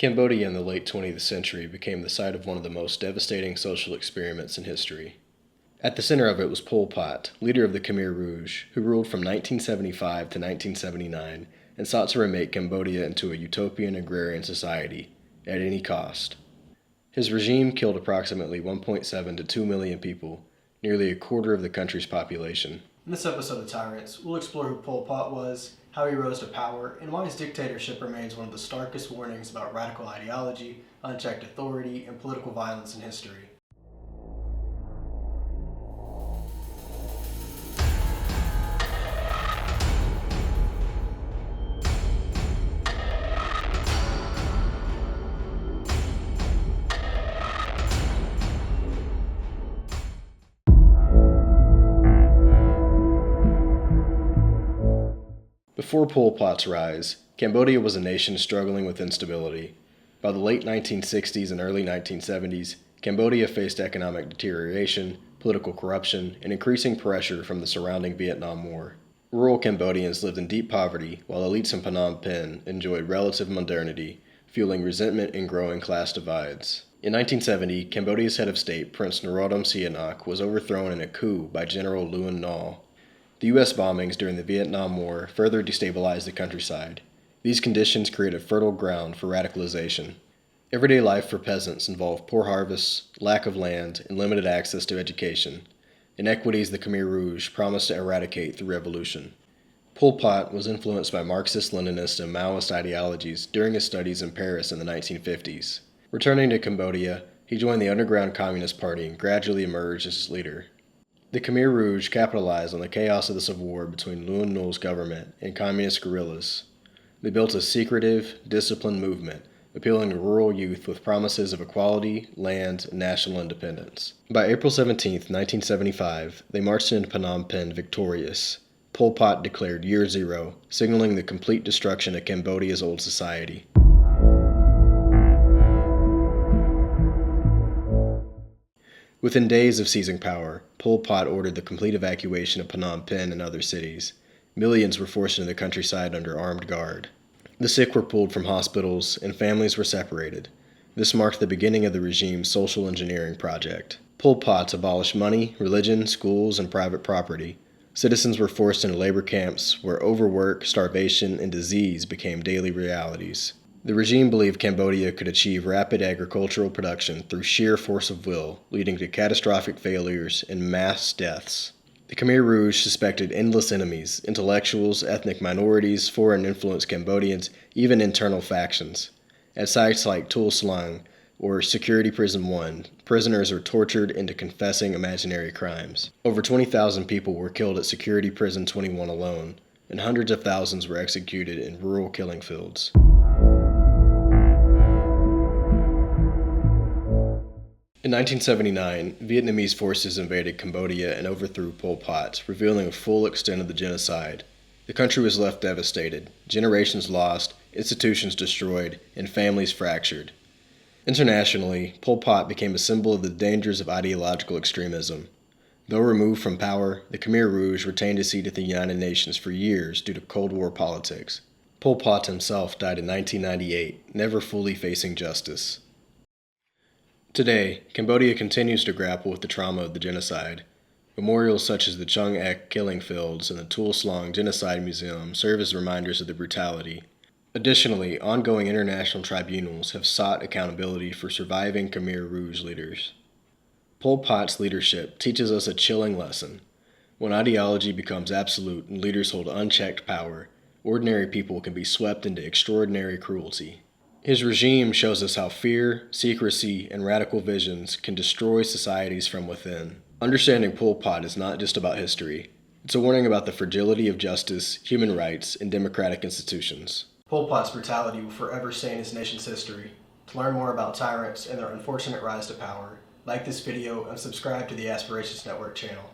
Cambodia in the late 20th century became the site of one of the most devastating social experiments in history. At the center of it was Pol Pot, leader of the Khmer Rouge, who ruled from 1975 to 1979 and sought to remake Cambodia into a utopian agrarian society, at any cost. His regime killed approximately 1.7 to 2 million people, nearly a quarter of the country's population. In this episode of Tyrants, we'll explore who Pol Pot was, how he rose to power, and why his dictatorship remains one of the starkest warnings about radical ideology, unchecked authority, and political violence in history. Before Pol Pot's rise, Cambodia was a nation struggling with instability. By the late 1960s and early 1970s, Cambodia faced economic deterioration, political corruption, and increasing pressure from the surrounding Vietnam War. Rural Cambodians lived in deep poverty, while elites in Phnom Penh enjoyed relative modernity, fueling resentment and growing class divides. In 1970, Cambodia's head of state, Prince Norodom Sihanouk, was overthrown in a coup by General Luan Nol. The U.S. bombings during the Vietnam War further destabilized the countryside. These conditions created fertile ground for radicalization. Everyday life for peasants involved poor harvests, lack of land, and limited access to education, inequities the Khmer Rouge promised to eradicate through revolution. Pol Pot was influenced by Marxist-Leninist and Maoist ideologies during his studies in Paris in the 1950s. Returning to Cambodia, he joined the underground Communist Party and gradually emerged as its leader. The Khmer Rouge capitalized on the chaos of the civil war between Luan Nol's government and communist guerrillas. They built a secretive, disciplined movement, appealing to rural youth with promises of equality, land, and national independence. By April 17, 1975, they marched into Phnom Penh victorious. Pol Pot declared Year Zero, signaling the complete destruction of Cambodia's old society. Within days of seizing power, Pol Pot ordered the complete evacuation of Phnom Penh and other cities. Millions were forced into the countryside under armed guard. The sick were pulled from hospitals, and families were separated. This marked the beginning of the regime's social engineering project. Pol Pot abolished money, religion, schools, and private property. Citizens were forced into labor camps where overwork, starvation, and disease became daily realities. The regime believed Cambodia could achieve rapid agricultural production through sheer force of will, leading to catastrophic failures and mass deaths. The Khmer Rouge suspected endless enemies, intellectuals, ethnic minorities, foreign influenced Cambodians, even internal factions. At sites like Tuol Sleng or Security Prison 1, prisoners are tortured into confessing imaginary crimes. Over 20,000 people were killed at Security Prison 21 alone, and hundreds of thousands were executed in rural killing fields. In 1979, Vietnamese forces invaded Cambodia and overthrew Pol Pot, revealing the full extent of the genocide. The country was left devastated, generations lost, institutions destroyed, and families fractured. Internationally, Pol Pot became a symbol of the dangers of ideological extremism. Though removed from power, the Khmer Rouge retained a seat at the United Nations for years due to Cold War politics. Pol Pot himself died in 1998, never fully facing justice. Today, Cambodia continues to grapple with the trauma of the genocide. Memorials such as the Chung Ek killing fields and the Tuol Sleng Genocide Museum serve as reminders of the brutality. Additionally, ongoing international tribunals have sought accountability for surviving Khmer Rouge leaders. Pol Pot's leadership teaches us a chilling lesson. When ideology becomes absolute and leaders hold unchecked power, ordinary people can be swept into extraordinary cruelty. His regime shows us how fear, secrecy, and radical visions can destroy societies from within. Understanding Pol Pot is not just about history. It's a warning about the fragility of justice, human rights, and democratic institutions. Pol Pot's brutality will forever stay in his nation's history. To learn more about tyrants and their unfortunate rise to power, like this video and subscribe to the Aspirations Network channel.